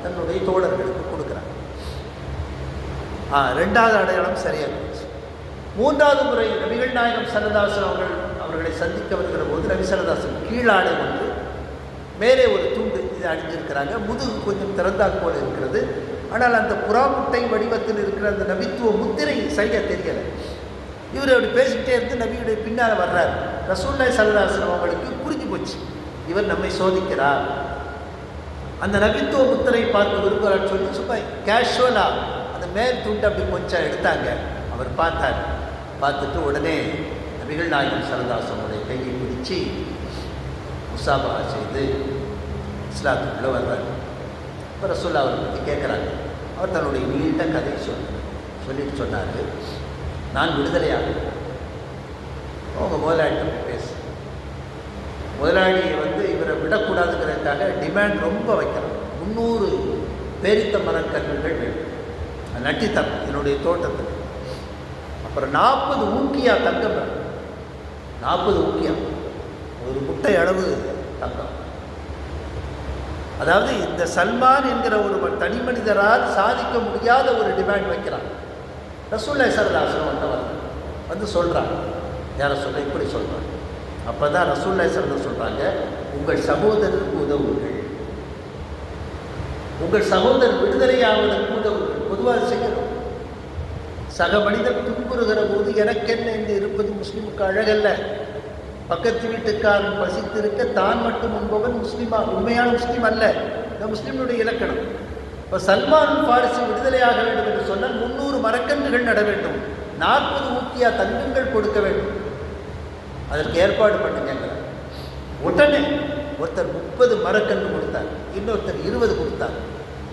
தன்னுடைய தோழர்களுக்கு கொடுக்குறாங்க. 2வது அடையாளம் சரியாக போச்சு. 3வது முறை நபிகள் நாயகம் ஸல்லல்லாஹு அலைஹி வஸல்லம் அவர்களை சந்திக்க வருகிற போது நபி ஸல்லல்லாஹு அலைஹி வஸல்லம் கீழாடை ஒன்று மேலே ஒரு துண்டு இது அணிஞ்சிருக்கிறாங்க. முதுகு கொஞ்சம் திறந்தால் போல இருக்கிறது. ஆனால் அந்த புறாமுட்டை வடிவத்தில் இருக்கிற அந்த நபித்துவ முத்திரை சரியாக தெரியலை. இவர் அப்படி பேசிக்கிட்டே இருந்து நபியுடைய பின்னால் வர்றார். ரசூலுல்லாஹி ஸல்லல்லாஹு அலைஹி வஸல்லம் அவங்களுக்கு புரிஞ்சு போச்சு, இவர் நம்மை சோதிக்கிறார். அந்த நபித்துவ முத்திரை பார்க்க விரும்புகிறான்னு சொல்லி சும்மா கேஷுவலாக அந்த மேல் துண்டு அப்படி கொஞ்சம் எடுத்தாங்க. அவர் பார்த்தார். பார்த்துட்டு உடனே நபிகள் நாயகம் ஸல்லல்லாஹு அலைஹி வஸல்லம் கையை பிடிச்சி முசாபஹா செய்து இஸ்லாத்துக்குள்ளே வர்றார். இப்போ ரசூலுல்லாஹ் அவரை பற்றி கேட்குறாங்க. அவர் தன்னுடைய நீண்ட கதையை சொல்லிட்டு சொன்னார், நான் விடுதலையாக அவங்க முதலாளிகிட்ட பேசு. முதலாளியை இவரை விடக்கூடாதுங்கிறதுக்காக டிமாண்ட் ரொம்ப வைக்கிறார். 300 பேரித்த மரக்கன்றுகள் வேண்டும், நட்டித்தரம் என்னுடைய தோட்டத்தில். அப்புறம் 40 ஊக்கியா தங்கம், 40 ஊக்கியா, ஒரு முட்டை அளவு தங்கம். அதாவது இந்த சல்மான் என்கிற ஒரு தனி மனிதரால் சாதிக்க முடியாத ஒரு டிமாண்ட் வைக்கிறான். ரசூலுல்லாஹி ஸல்லல்லாஹு அலைஹி வஸல்லம் வந்து சொல்கிறாங்க, யாரை சொல்ல இப்படி சொல்கிறாங்க. அப்போ தான் ரசூலுல்லாஹி ஸல்லல்லாஹு அலைஹி வஸல்லம் சொல்கிறாங்க, உங்கள் சகோதரருக்கு உதவுங்கள், உங்கள் சகோதரர் விடுதலையாவதற்கு உதவுங்கள். பொதுவாக செய்யணும். சக மனிதர் துன்புறுகிற போது எனக்கென்ன என்று இருப்பது முஸ்லீமுக்கு அழகல்ல. பக்கத்து வீட்டுக்காரன் பசித்திருக்க தான் மட்டும் உண்பவன் முஸ்லீமா உண்மையான முஸ்லீம் அல்ல. இந்த முஸ்லீமுடைய இலக்கணம். இப்போ சல்மான் பாரிசி விடுதலையாக வேண்டும் என்று சொன்னால் 300 மரக்கன்றுகள் நட வேண்டும், 40 ஊக்கியா தங்கங்கள் கொடுக்க வேண்டும். அதற்கு ஏற்பாடு பண்ணுங்க. உடனே ஒருத்தர் 30 மரக்கன்று கொடுத்தார், இன்னொருத்தர் 20 கொடுத்தார்.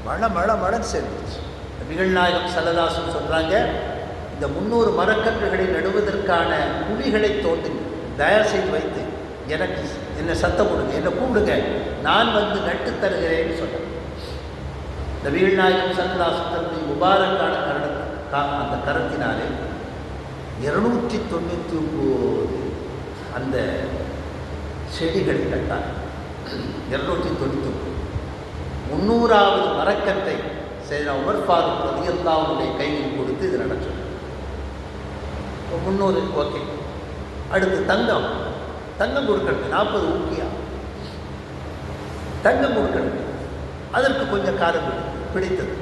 மழை சேர்ந்துச்சு. நபிகள் நாயகம் ஸல்லல்லாஹு அலைஹி வஸல்லம் சொல்கிறாங்க, இந்த 300 மரக்கன்றுகளை நடுவதற்கான குழிகளை தோண்டுங்க, தயார் செய்து வைத்து எனக்கு என்னை சத்தம் கொடுங்க, என்னை கூப்பிடுங்க, நான் வந்து நட்டு தருகிறேன்னு சொன்னேன். நபிகள் நாயகம் ஸல்லல்லாஹு அலைஹி வஸல்லம் முபாரக்கான அந்த கரத்தினாலே 299 அந்த செடிகளை நட்டார். 299. 300வது மரக்கன்றை சையதுனா உமர் ஃபாரூக் ரலியல்லாஹு அன்ஹுடைய கையில் கொடுத்து இது நட சொன்னார். 300 ஓகே. அடுத்து தங்கம் கொடுக்கறது 40 ஊக்கியா தங்கம் கொடுக்கறது. அதற்கு கொஞ்சம் காலம் பிடித்தது.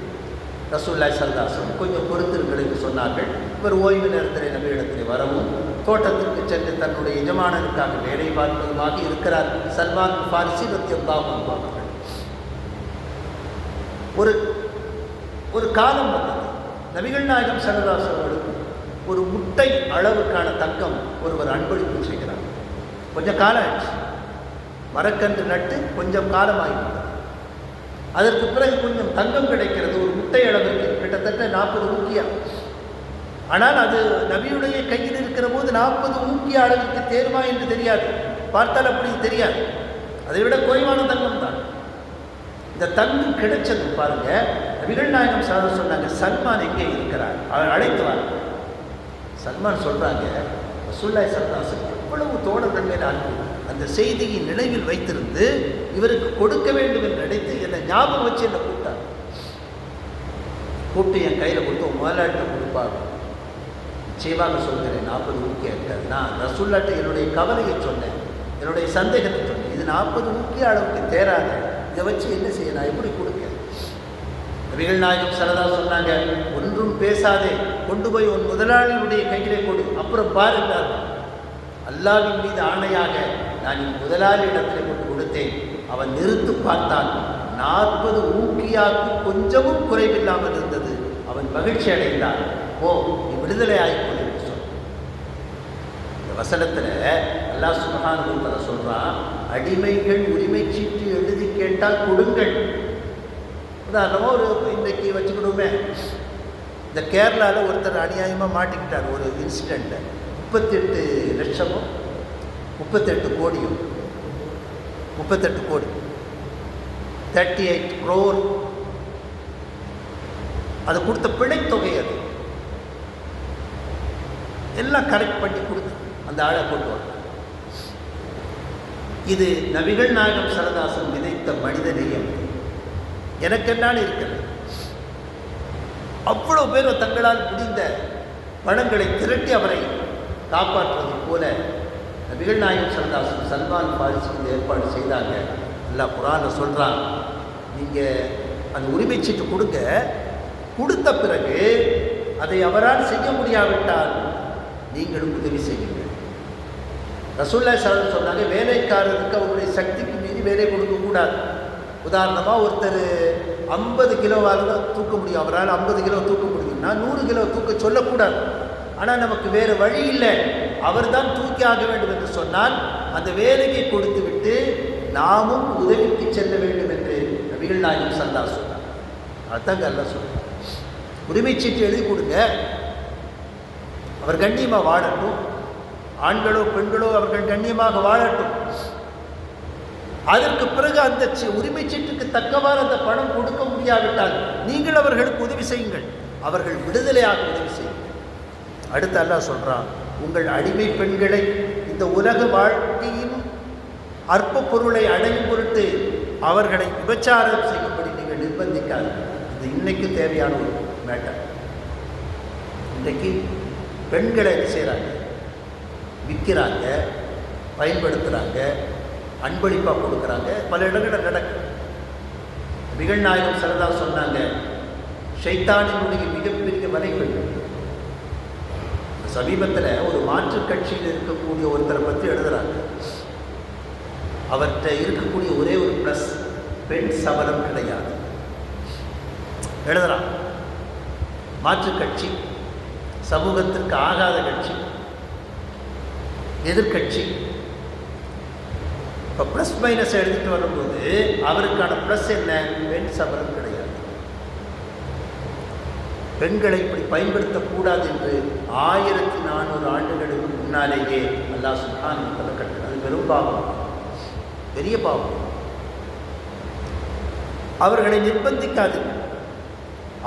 ரசூலுல்லாஹி ஸல்லல்லாஹு அலைஹி வஸல்லம் கொஞ்சம் பொறுத்திருங்கள் என்று சொன்னார்கள். இவர் ஓய்வு நேரத்தில் நபியிடத்தில் வரவும் தோட்டத்திற்கு சென்று தன்னுடைய எஜமானனுக்காக வேலை பார்ப்பதுமாக இருக்கிறார் சல்மான் ஃபாரிசி ரலியல்லாஹு அன்ஹு அவர்கள். ஒரு காலம் வந்தது, நபிகள் நாயகம் ஸல்லல்லாஹு அலைஹி வஸல்லம் ஒரு முட்டை அளவுக்கான தங்கம் ஒருவர் அன்பளிப்பு செய்கிறார். கொஞ்சம் காலம் ஆயிடுச்சு, மரக்கன்று நட்டு கொஞ்சம் காலம் ஆகிவிட்டது. அதற்கு பிறகு கொஞ்சம் தங்கம் கிடைக்கிறது, ஒரு முட்டை அளவிற்கு கிட்டத்தட்ட 40 ஊக்கியா. ஆனால் அது நபியுடைய கையில் இருக்கிற போது 40 ஊக்கிய அளவிற்கு தேர்வா என்று தெரியாது, பார்த்தால் அப்படி தெரியாது, அதை விட குறைவான தங்கம் தான். இந்த தங்கம் கிடைச்சது பாருங்க. நபிகள் நாயகம் ஸல்லல்லாஹு சொன்னாங்க, சல்மான் எங்கே இருக்கிறார், அவர் அழைத்து வாங்க. சல்மான் சொல்றாங்க, ரசூலுல்லாஹி ஸல்லல்லாஹு அலைஹி வஸல்லம் எவ்வளவு தோழர்கள் மேல் அன்பு, அந்த செய்தியை நினைவில் வைத்திருந்து இவருக்கு கொடுக்க வேண்டும் என்று நினைத்து என்னை ஞாபகம் வச்சு என்னை கூப்பிட்டு என் கையில் கொடுத்து முதலாளிட்ட கொடுப்பாங்க. நிச்சயமாக சொல்கிறேன், 40 ஊக்கியா இருக்காது. நான் ரசூலுல்லாஹ்ட்ட என்னுடைய கவலையை சொன்னேன், என்னுடைய சந்தேகத்தை சொன்னேன். இது 40 ஊக்கிய அளவுக்கு தேராத, இதை வச்சு என்ன செய்ய, நான் எப்படி கொடுக்க? நபிகள் நாயகம் ஸல்லல்லாஹு சொன்னாங்க, ஒன்றும் பேசாதே, கொண்டு போய் உன் முதலாளியுடைய கையிலே கொடு, அப்புறம் பாருங்கள். அல்லாஹ்வின் மீது ஆணையாக நான் என் முதலாளி இடத்தில் கொண்டு கொடுத்தேன். அவன் நிறுத்து பார்த்தான், 40 ஊக்கியாக்கு கொஞ்சமும் குறைவில்லாமல் இருந்தது. அவன் மகிழ்ச்சி அடைந்தான். ஓ, நீ விடுதலை ஆகிக்கொள் என்று சொல். இந்த வசனத்தில் அல்லாஹ் சுப்ஹானஹு வ தஆலா சொல்றான், அடிமைகள் உரிமை சீட்டு எழுதி கேட்டால் கொடுங்கள். உதாரணமாக இன்றைக்கு வச்சுக்கிடுமே, இந்த கேரளாவில் ஒருத்தர் அநியாயமாக மாட்டிக்கிட்டார். ஒரு இன்சிடெண்ட்டில் 38 லட்சமும் 38 கோடியும் 38 கோடி 38 crore அது கொடுத்த பிழைத்தொகை. அது எல்லாம் கரெக்ட் பண்ணி கொடுத்து அந்த ஆளை கொண்டு வர. இது நபிகள் நாயகம் ஸல்லல்லாஹு அலைஹி வஸல்லம் விதைத்த மனித நேயம். எனக்கென்னால் இருக்கிறது. அவ்வளோ பேர் தங்களால் முடிந்த பணங்களை திரட்டி அவரை காப்பாற்றுவது போல நபிகள் நாயகம் ஸல்லல்லாஹு அலைஹி வஸல்லம் சல்மான் ஃபாரிஸுக்கு ஏற்பாடு செய்தாங்க. அல்லாஹ் குர்ஆனில் சொல்கிறான், நீங்கள் அந்த உரிமை சீட்டு கொடுங்க, கொடுத்த பிறகு அதை அவரால் செய்ய முடியாவிட்டால் நீங்களும் உதவி செய்யுங்கள். ரசூலுல்லாஹி ஸல்லல்லாஹு அலைஹி வஸல்லம் சொன்னாங்க, வேலைக்காரருக்கு அவருடைய சக்திக்கு மீறி வேலை கொடுக்கக்கூடாது. உதாரணமாக ஒருத்தர் 50 கிலோவால் தான் தூக்க முடியும், அவரால் 50 கிலோ தூக்க முடியும்னா 100 கிலோ தூக்க சொல்லக்கூடாது. ஆனால் நமக்கு வேறு வழி இல்லை, அவர் தான் தூக்கி ஆக வேண்டும் என்று சொன்னால் அந்த வேலையை கொடுத்து விட்டு நாமும் உதவிக்கு செல்ல வேண்டும் என்று நபிகள் நாயகம் ஸல்லல்லாஹு அலைஹி வஸல்லம் அதுதாங்க அல்லாஹ் சொல்றார். உரிமை சீட்டு எழுதி கொடுங்க, அவர் கண்ணியமாக வாழட்டும், ஆண்களோ பெண்களோ அவர்கள் கண்ணியமாக வாழட்டும். அதற்கு பிறகு அந்த உரிமை சீட்டுக்கு தக்கவாறு அந்த பணம் கொடுக்க முடியாவிட்டால் நீங்கள் அவர்களுக்கு உதவி செய்யுங்கள், அவர்கள் விடுதலையாக உதவி செய்யுங்கள். அடுத்து அல்லாஹ் சொல்கிறான், உங்கள் அடிமை பெண்களை இந்த உலக வாழ்க்கையின் அற்ப பொருளை அடையும் பொருட்டு அவர்களை விபச்சாரம் செய்யும்படி நீங்கள் நிர்பந்திக்காதீர்கள். இது இன்னைக்கு தேவையான ஒரு மேட்டர். இன்றைக்கு பெண்களை என்ன செய்கிறாங்க, விற்கிறாங்க, பயன்படுத்துகிறாங்க, அன்பளிப்பாக கொடுக்குறாங்க, பல இடங்களில் நடக்குது. நபிகள் நாயகம் ஸல்லல்லாஹு அலைஹி சொன்னாங்க, ஷைத்தானினுடைய மிகப்பெரிய வலைகள். சமீபத்தில் ஒரு மாற்றுக் கட்சியில் இருக்கக்கூடிய ஒருத்தரை பற்றி எழுதுகிறாங்க. அவர்கிட்ட இருக்கக்கூடிய ஒரே ஒரு ப்ளஸ், பெண் சபலம் கிடையாது. எழுதுகிறான், மாற்றுக் கட்சி, சமூகத்திற்கு ஆகாத கட்சி, எதிர்கட்சி. இப்போ ப்ளஸ் மைனஸ் எழுதிட்டு வரும்போது அவருக்கான ப்ளஸ் என்ன, பெண் சபலம் கிடையாது. பெண்களை இப்படி பயன்படுத்தக்கூடாது என்று 1400 ஆண்டுகளுக்கு முன்னாலேயே அல்லாஹ் சுப்ஹானஹு வ தஆலா கட்டளை. அது பெரும் பாவம், பெரிய பாவம். அவர்களை நிர்பந்திக்காது.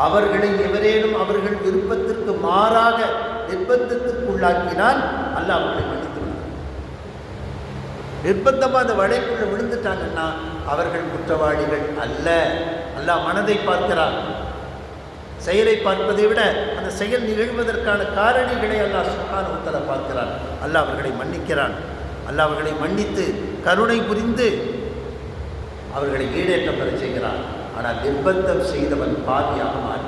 அவர்களை எவரேனும் அவர்கள் விருப்பத்திற்கு மாறாக நிர்பந்தத்திற்கு உள்ளாக்கினால் அல்லாஹ் அவர்களை மன்னித்து விடுவார். நிர்பந்தமாக அந்த வலைக்குள்ள விழுந்துட்டாங்கன்னா அவர்கள் குற்றவாளிகள் அல்ல. அல்லாஹ் மனதை பார்க்கிறார், செயலை பார்ப்பதை விட அந்த செயல் நிகழ்வதற்கான காரணிகளை அல்லாஹ் சுப்ஹானஹு வ தஆலா பார்க்கிறான். அல்லாஹ் அவர்களை மன்னிக்கிறான். அல்லாஹ் அவர்களை மன்னித்து கருணை புரிந்து அவர்களை ஈடேற்றம் பெற செய்கிறான். ஆனால் நிர்பந்தம் செய்தவன் பாவியாக மாறி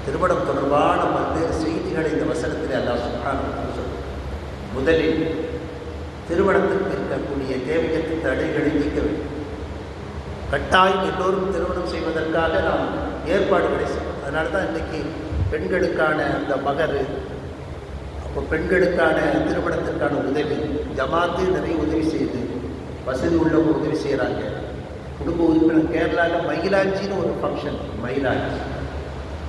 திருமணம் தொடர்பான பல்வேறு செய்திகளை இந்த வசனத்தில் அல்லாஹ் சுப்ஹானஹு வ தஆலா சொல்கிறார். முதலில் திருமணத்திற்கு இருக்கக்கூடிய தேவையற்ற தடைகளை நீக்க வேண்டும். கட்டாயம் எல்லோரும் திருமணம் செய்வதற்காக நாம் ஏற்பாடுகளை செய்வோம். அதனால தான் இன்றைக்கி பெண்களுக்கான அந்த மகர், அப்போ பெண்களுக்கான திருமணத்திற்கான உதவி ஜமாத்து நிறைய உதவி செய்யுது, வசதி உள்ளவங்க உதவி செய்கிறாங்க. குடும்ப உறுப்பினர் கேரளாவில் மயிலாஞ்சின்னு ஒரு ஃபங்க்ஷன், மயிலாஞ்சி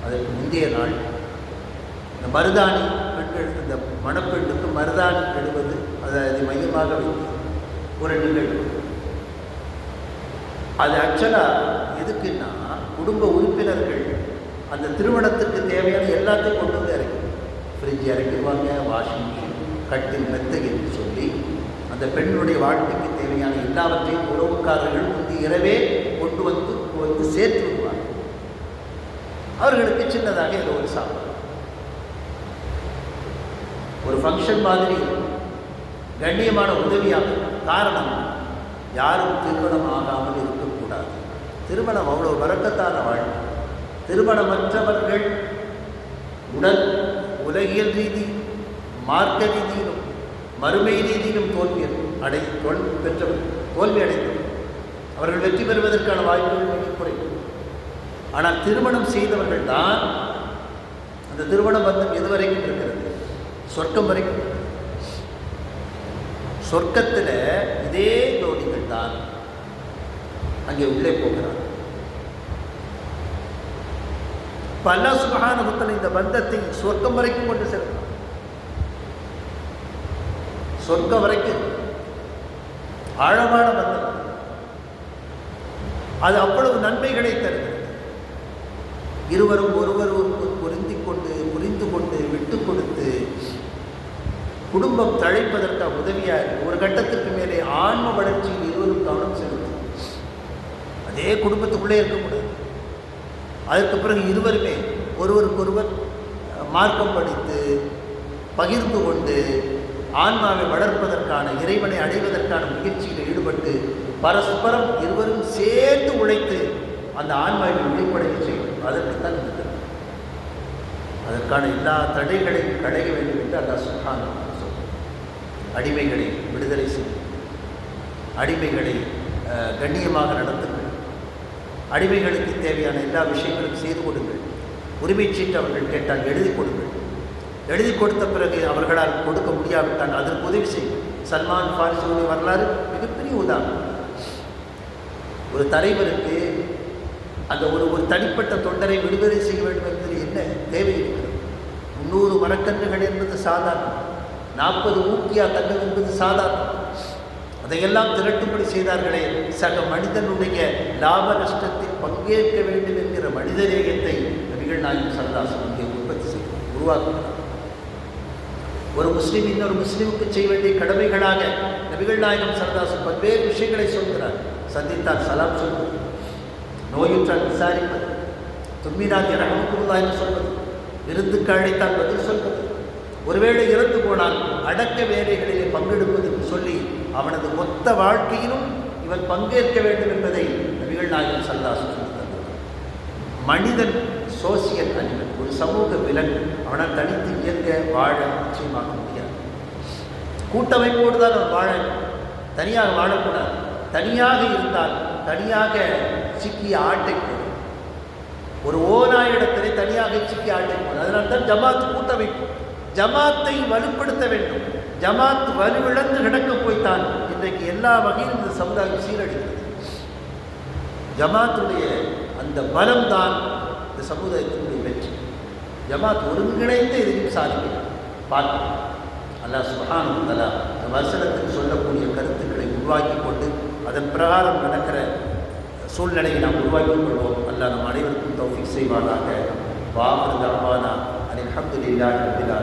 அதற்கு முந்தைய நாள் இந்த மருதாணி பெண்கள், இந்த மணப்பெண்ணுக்கு மருதாணி எழுவது அதை மையமாக வைத்து ஒரு நிகழ்வு. அது ஆக்சுவலாக எதுக்குன்னா குடும்ப உறுப்பினர்கள் அந்த திருமணத்துக்கு தேவையான எல்லாத்தையும் கொண்டு வந்து இறக்கி, ஃப்ரிட்ஜ் இறக்கிடுவாங்க, வாஷிங் மிஷின், கட்டில், மெத்தை என்று சொல்லி அந்த பெண்ணுடைய வாழ்க்கைக்கு தேவையான எல்லாவற்றையும் உறவுக்காரர்கள் முந்தி இரவே கொண்டு வந்து சேர்த்து விடுவாங்க. அவர்களுக்கு சின்னதாக ஏதோ ஒரு சாப்பாடு, ஒரு ஃபங்க்ஷன் மாதிரி கண்ணியமான உதவியாக. காரணம், யாரும் திருமணம் ஆகாமல் இருக்கக்கூடாது. திருமணம் அவ்வளோ வரக்கத்தான வாழ்க்கை. திருமணமற்றவர்கள் உடல் உலகியல் ரீதி, மார்க்க ரீதியிலும் மறுமை ரீதியிலும் தோல்வி அடைந்தவர். அவர்கள் வெற்றி பெறுவதற்கான வாய்ப்புகள் மிக குறைவு. ஆனால் திருமணம் செய்தவர்கள் தான் அந்த திருமண பந்தம் எதுவரைக்கும் இருக்கிறது? சொர்க்கம் வரைக்கும். சொர்க்கத்தில் இதே ஜோடிகள் தான் அங்கே உள்ளே போகிறார். அல்லாஹ் சுப்ஹானஹு வ தஆலா இந்த பந்தத்தை சொர்க்கம் வரைக்கும் கொண்டு செல்கிறார். சொர்க்கம் வரைக்கும் ஆழமான பந்தம். அது அவ்வளவு நன்மைகளை தருகிறது. இருவரும் ஒருவருக்கு புரிந்து கொண்டு விட்டு கொடுத்து குடும்பம் தழைப்பதற்காக உதவியாக ஒரு கட்டத்திற்கு மேலே ஆன்ம வளர்ச்சியில் இருவரும் கவனம் செலுத்தும். அதே குடும்பத்துக்குள்ளே இருக்கக்கூடாது. அதற்கு பிறகு இருவருமே ஒருவருக்கொருவர் மார்க்கம் படித்து பகிர்ந்து கொண்டு ஆன்மாவை வளர்ப்பதற்கான, இறைவனை அடைவதற்கான முயற்சியில் ஈடுபட்டு பரஸ்பரம் இருவரும் சேர்த்து உழைத்து அந்த ஆன்மாவை வெளிப்படைய செய்யும். அதற்குத்தான் இருக்கிறது. அதற்கான எல்லா தடைகளையும் களைய வேண்டும் என்று அல்லாஹ் சுப்ஹானஹு வ தஆலா சொல்கிறார். அடிமைகளை விடுதலை செய்யும், அடிமைகளை கண்ணியமாக நடத்துங்கள், அடிமைகளுக்கு தேவையான எல்லா விஷயங்களும் செய்து கொடுங்கள். உரிமை சீட்டு அவர்கள் கேட்டால் எழுதி கொடுங்கள். எழுதி கொடுத்த பிறகு அவர்களால் கொடுக்க முடியாவிட்டால் அதற்கு உதவி செய்யும். சல்மான் ஃபாரிஸுடைய வரலாறு மிகப்பெரிய உதாரணம். ஒரு தலைவருக்கு அந்த ஒரு தனிப்பட்ட தொண்டரை விடுதலை செய்ய வேண்டும் என்பதில் என்ன தேவை இருக்கிறது? 300 மரக்கன்றுகள் என்பது சாதாரணம், 40 ஊக்கியா தங்கம் என்பது சாதாரணம். அதையெல்லாம் திரட்டும்படி செய்தார்களே. சக மனிதனுடைய லாப நஷ்டத்தில் பங்கேற்க வேண்டும் என்கிற மனிதநேயத்தை நபிகள் நாயகம் ஸல்லல்லாஹு அலைஹி வஸல்லம் இங்கே உற்பத்தி செய்து உருவாக்குகிறார். ஒரு முஸ்லீம் இன்னொரு முஸ்லீமுக்கு செய்ய வேண்டிய கடமைகளாக நபிகள் நாயகம் ஸல்லல்லாஹு அலைஹி வஸல்லம் பல்வேறு விஷயங்களை சொல்கிறார். சந்தித்தால் சலாம் சொல்வது, நோயுற்றால் விசாரிப்பது, தும்மினால் இரஹமத்துல்லாஹ் என்று சொல்வது, விருந்துக்கு அழைத்தால் பதில் சொல்வது, ஒருவேளை இறந்து போனால் அடக்க வேலைகளிலே பங்கெடுப்பது என்று சொல்லி அவனது மொத்த வாழ்க்கையிலும் இவன் பங்கேற்க வேண்டும் என்பதை நபிகள் நாயகம் ஸல்லல்லாஹு அலைஹி வஸல்லம் தந்தார். மனிதன் சோசியல் அனிமல், ஒரு சமூக விலங்கு. அவனால் தனித்து இயங்க வாழ நிச்சயமாக முடியாது. கூட்டமைப்போடு தான் அவன் வாழ, தனியாக வாழக்கூடாது. தனியாக இருந்தால் தனியாக சிக்கிய ஆட்டை போடும். ஒரு ஓநாயிடத்திலே தனியாக சிக்கிய ஆட்டை போடும். அதனால தான் ஜமாத் கூட்டமைப்பு. ஜமாத்தை வலுப்படுத்த வேண்டும். ஜமாத் வலுவிழந்து கிடக்க போய்த்தான் இன்றைக்கு எல்லா வகையிலும் இந்த சமுதாயம் சீரழிகிறது. ஜமாத்துடைய அந்த பலம்தான் இந்த சமுதாயத்தினுடைய வெற்றி. ஜமாத் ஒருங்கிணைந்து எதையும் சாதிக்கிறது. பார்க்கலாம். அல்லாஹ் சுப்ஹானஹு வ தஆலா இந்த வசனத்தில் சொல்லக்கூடிய கருத்துக்களை உருவாக்கி கொண்டு அதன் பிரகாரம் நடக்கிற சூழ்நிலையை நாம் உருவாக்கிக் கொள்வோம். அல்லாஹ் நம் அனைவருக்கும் தௌஃபீக் செய்வானாக. வாஹிரு தஅவானா அல்ஹம்துலில்லாஹி ரப்பில் ஆலமீன்.